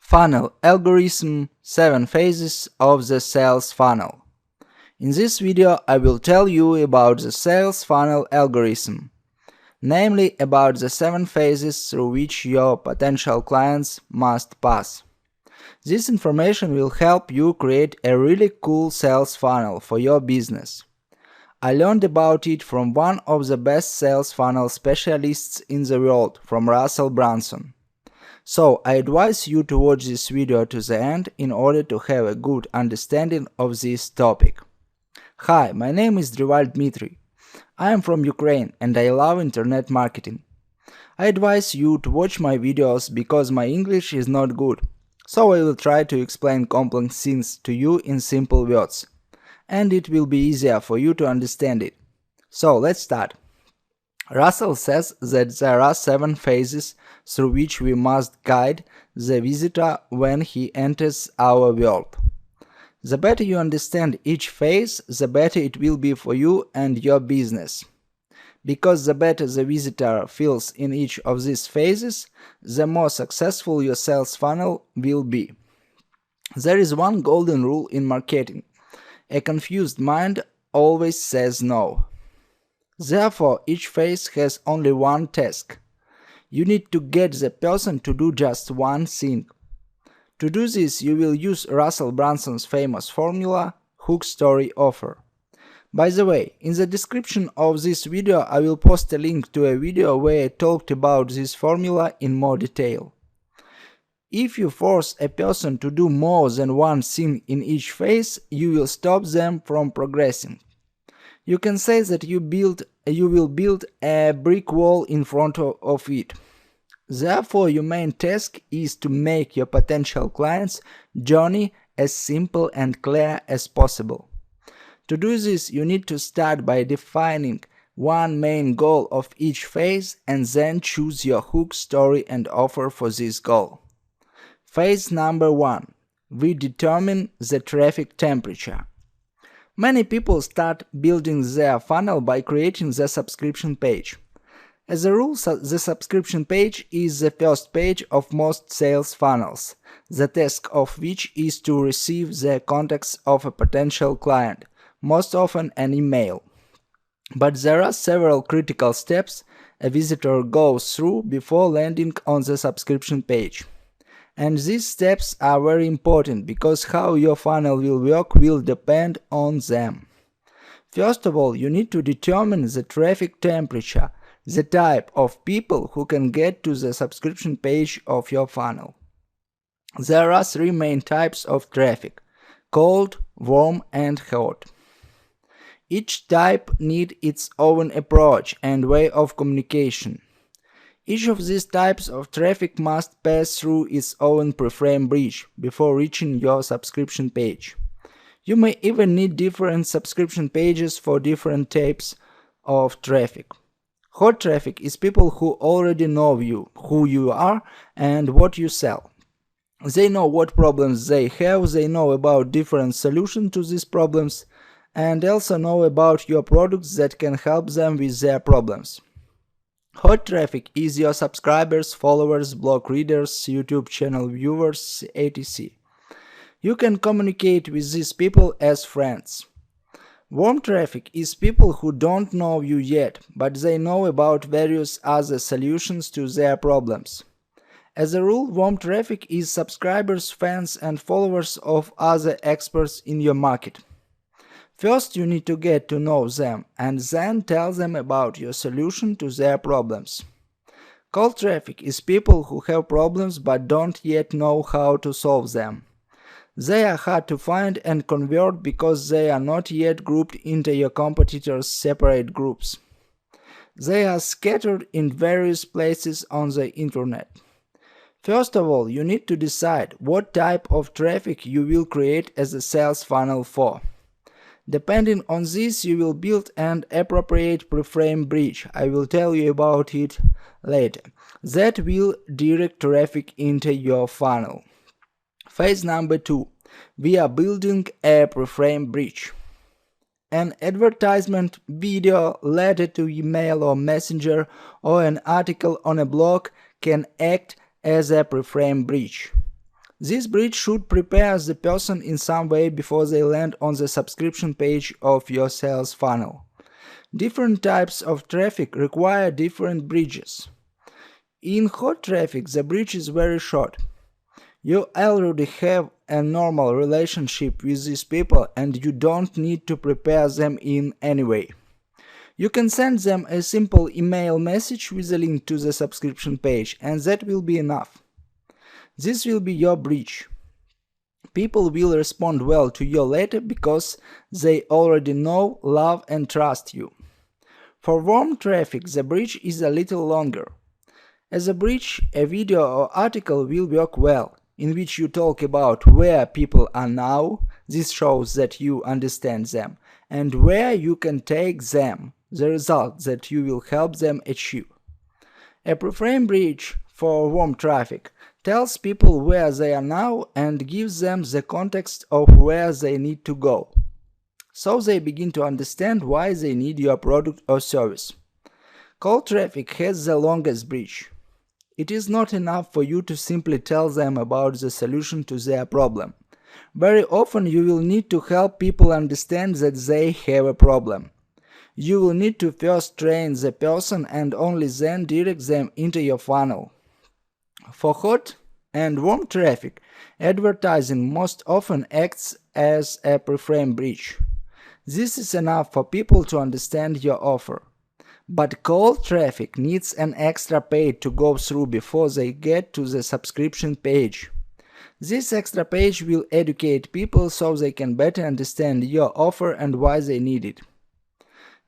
Funnel algorithm: 7 phases of the sales funnel. In this video I will tell you about the sales funnel algorithm, namely about the 7 phases through which your potential clients must pass. This information will help you create a really cool sales funnel for your business. I learned about it from one of the best sales funnel specialists in the world, from Russell Brunson. So I advise you to watch this video to the end in order to have a good understanding of this topic. Hi, my name is Dmitry. I am from Ukraine and I love internet marketing. I advise you to watch my videos because my English is not good, so I will try to explain complex things to you in simple words, and it will be easier for you to understand it. So let's start. Russell says that there are 7 phases through which we must guide the visitor when he enters our world. The better you understand each phase, the better it will be for you and your business. Because the better the visitor feels in each of these phases, the more successful your sales funnel will be. There is one golden rule in marketing: a confused mind always says no. Therefore, each phase has only one task. You need to get the person to do just one thing. To do this, you will use Russell Brunson's famous formula, hook, story, offer. By the way, in the description of this video I will post a link to a video where I talked about this formula in more detail. If you force a person to do more than one thing in each phase, you will stop them from progressing. You can say that you will build a brick wall in front of it. Therefore, your main task is to make your potential clients' journey as simple and clear as possible. To do this, you need to start by defining one main goal of each phase and then choose your hook, story and offer for this goal. Phase number 1. We determine the traffic temperature. Many people start building their funnel by creating the subscription page. As a rule, the subscription page is the first page of most sales funnels, the task of which is to receive the contacts of a potential client, most often an email. But there are several critical steps a visitor goes through before landing on the subscription page. And these steps are very important because how your funnel will work will depend on them. First of all, you need to determine the traffic temperature, the type of people who can get to the subscription page of your funnel. There are 3 main types of traffic: cold, warm and hot. Each type needs its own approach and way of communication. Each of these types of traffic must pass through its own preframe bridge before reaching your subscription page. You may even need different subscription pages for different types of traffic. Hot traffic is people who already know you, who you are and what you sell. They know what problems they have, they know about different solutions to these problems, and also know about your products that can help them with their problems. Hot traffic is your subscribers, followers, blog readers, YouTube channel viewers, etc. You can communicate with these people as friends. Warm traffic is people who don't know you yet, but they know about various other solutions to their problems. As a rule, warm traffic is subscribers, fans and followers of other experts in your market. First, you need to get to know them and then tell them about your solution to their problems. Cold traffic is people who have problems but don't yet know how to solve them. They are hard to find and convert because they are not yet grouped into your competitors' separate groups. They are scattered in various places on the internet. First of all, you need to decide what type of traffic you will create as a sales funnel for. Depending on this, you will build an appropriate preframe bridge. I will tell you about it later. That will direct traffic into your funnel. Phase number 2. We are building a preframe bridge. An advertisement, video, letter to email or messenger, or an article on a blog can act as a preframe bridge. This bridge should prepare the person in some way before they land on the subscription page of your sales funnel. Different types of traffic require different bridges. In hot traffic, the bridge is very short. You already have a normal relationship with these people and you don't need to prepare them in any way. You can send them a simple email message with a link to the subscription page, and that will be enough. This will be your bridge. People will respond well to your letter because they already know, love and trust you. For warm traffic, the bridge is a little longer. As a bridge, a video or article will work well, in which you talk about where people are now, this shows that you understand them, and where you can take them, the result that you will help them achieve. A preframe bridge for warm traffic tells people where they are now and gives them the context of where they need to go, so they begin to understand why they need your product or service. Cold traffic has the longest bridge. It is not enough for you to simply tell them about the solution to their problem. Very often you will need to help people understand that they have a problem. You will need to first train the person and only then direct them into your funnel. For hot and warm traffic, advertising most often acts as a preframe bridge. This is enough for people to understand your offer. But cold traffic needs an extra page to go through before they get to the subscription page. This extra page will educate people so they can better understand your offer and why they need it.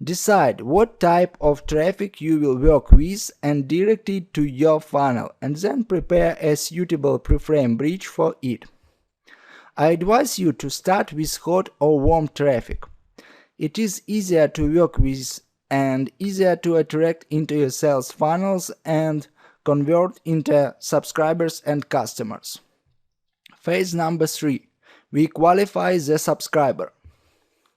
Decide what type of traffic you will work with and direct it to your funnel, and then prepare a suitable preframe bridge for it. I advise you to start with hot or warm traffic. It is easier to work with and easier to attract into your sales funnels and convert into subscribers and customers. Phase number 3. We qualify the subscriber.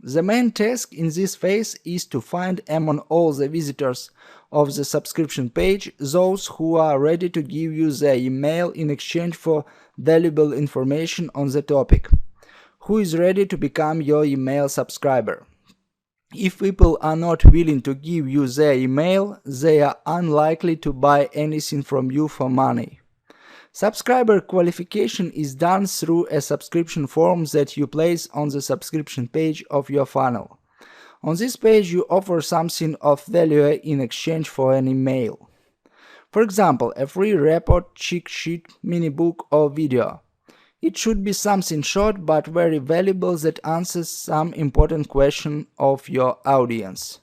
The main task in this phase is to find among all the visitors of the subscription page those who are ready to give you their email in exchange for valuable information on the topic. Who is ready to become your email subscriber? If people are not willing to give you their email, they are unlikely to buy anything from you for money. Subscriber qualification is done through a subscription form that you place on the subscription page of your funnel. On this page you offer something of value in exchange for an email. For example, a free report, cheat sheet, mini book or video. It should be something short but very valuable that answers some important question of your audience.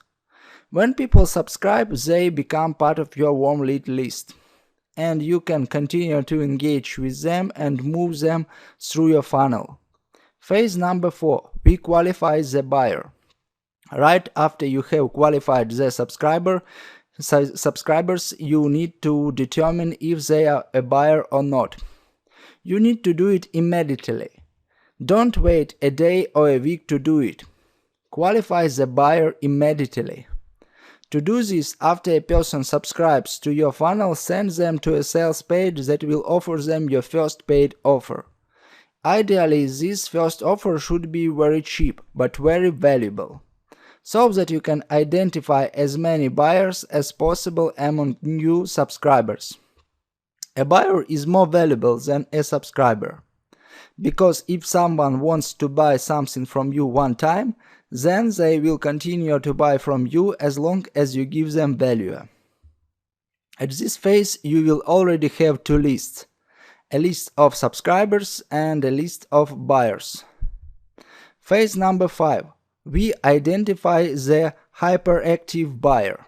When people subscribe, they become part of your warm lead list, and you can continue to engage with them and move them through your funnel. Phase number 4. We qualify the buyer. Right after you have qualified the subscribers, you need to determine if they are a buyer or not. You need to do it immediately. Don't wait a day or a week to do it. Qualify the buyer immediately. To do this, after a person subscribes to your funnel, send them to a sales page that will offer them your first paid offer. Ideally, this first offer should be very cheap but very valuable, so that you can identify as many buyers as possible among new subscribers. A buyer is more valuable than a subscriber, because if someone wants to buy something from you one time, then they will continue to buy from you as long as you give them value. At this phase, you will already have two lists, a list of subscribers and a list of buyers. Phase number 5. We identify the hyperactive buyer.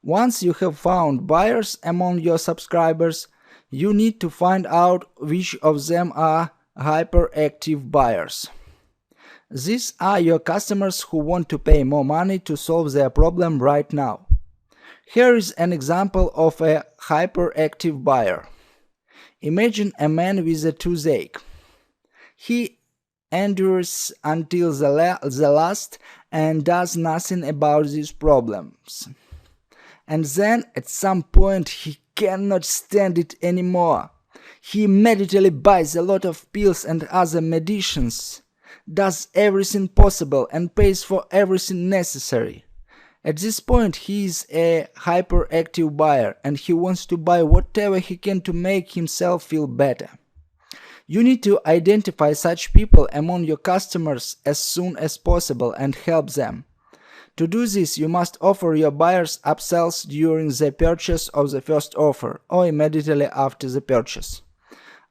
Once you have found buyers among your subscribers, you need to find out which of them are hyperactive buyers. These are your customers who want to pay more money to solve their problem right now. Here is an example of a hyperactive buyer. Imagine a man with a toothache. He endures until the last and does nothing about these problems. And then at some point he cannot stand it anymore. He immediately buys a lot of pills and other medicines, does everything possible and pays for everything necessary. At this point, he is a hyperactive buyer and he wants to buy whatever he can to make himself feel better. You need to identify such people among your customers as soon as possible and help them. To do this, you must offer your buyers upsells during the purchase of the first offer or immediately after the purchase.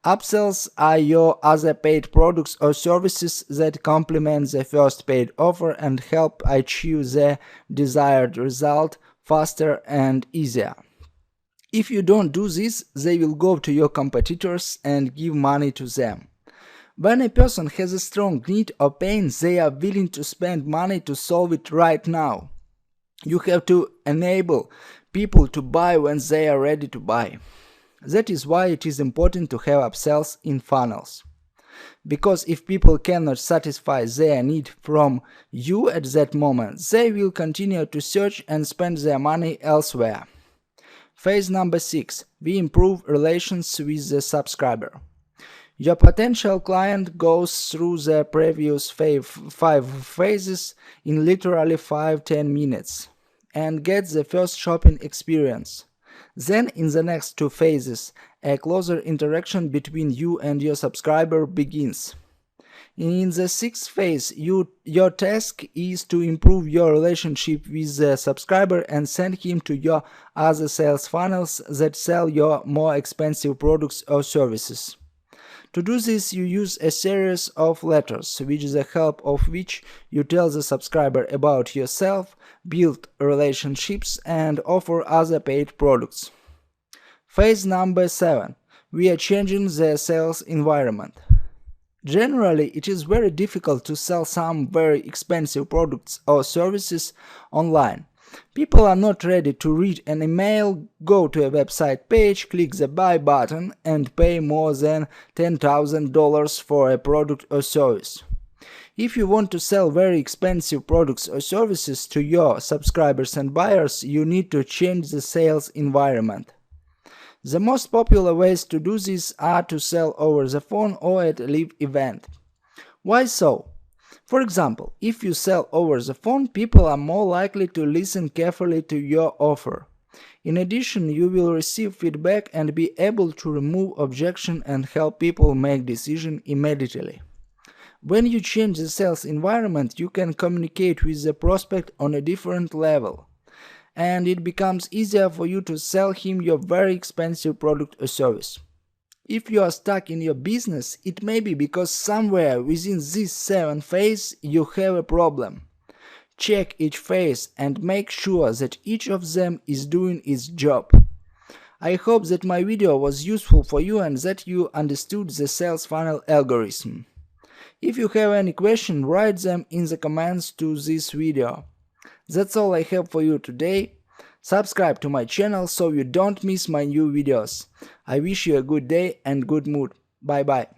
Upsells are your other paid products or services that complement the first paid offer and help achieve the desired result faster and easier. If you don't do this, they will go to your competitors and give money to them. When a person has a strong need or pain, they are willing to spend money to solve it right now. You have to enable people to buy when they are ready to buy. That is why it is important to have upsells in funnels. Because if people cannot satisfy their need from you at that moment, they will continue to search and spend their money elsewhere. Phase number 6. We improve relations with the subscriber. Your potential client goes through the previous 5 phases in literally 5-10 minutes and gets the first shopping experience. Then in the next 2 phases, a closer interaction between you and your subscriber begins. In the 6th phase, your task is to improve your relationship with the subscriber and send him to your other sales funnels that sell your more expensive products or services. To do this, you use a series of letters, with the help of which you tell the subscriber about yourself, build relationships, and offer other paid products. Phase number 7. We are changing the sales environment. Generally, it is very difficult to sell some very expensive products or services online. People are not ready to read an email, go to a website page, click the buy button, and pay more than $10,000 for a product or service. If you want to sell very expensive products or services to your subscribers and buyers, you need to change the sales environment. The most popular ways to do this are to sell over the phone or at a live event. Why so? For example, if you sell over the phone, people are more likely to listen carefully to your offer. In addition, you will receive feedback and be able to remove objection and help people make decisions immediately. When you change the sales environment, you can communicate with the prospect on a different level, and it becomes easier for you to sell him your very expensive product or service. If you are stuck in your business, it may be because somewhere within this 7 phase you have a problem. Check each phase and make sure that each of them is doing its job. I hope that my video was useful for you and that you understood the sales funnel algorithm. If you have any question, write them in the comments to this video. That's all I have for you today. Subscribe to my channel so you don't miss my new videos. I wish you a good day and good mood. Bye bye.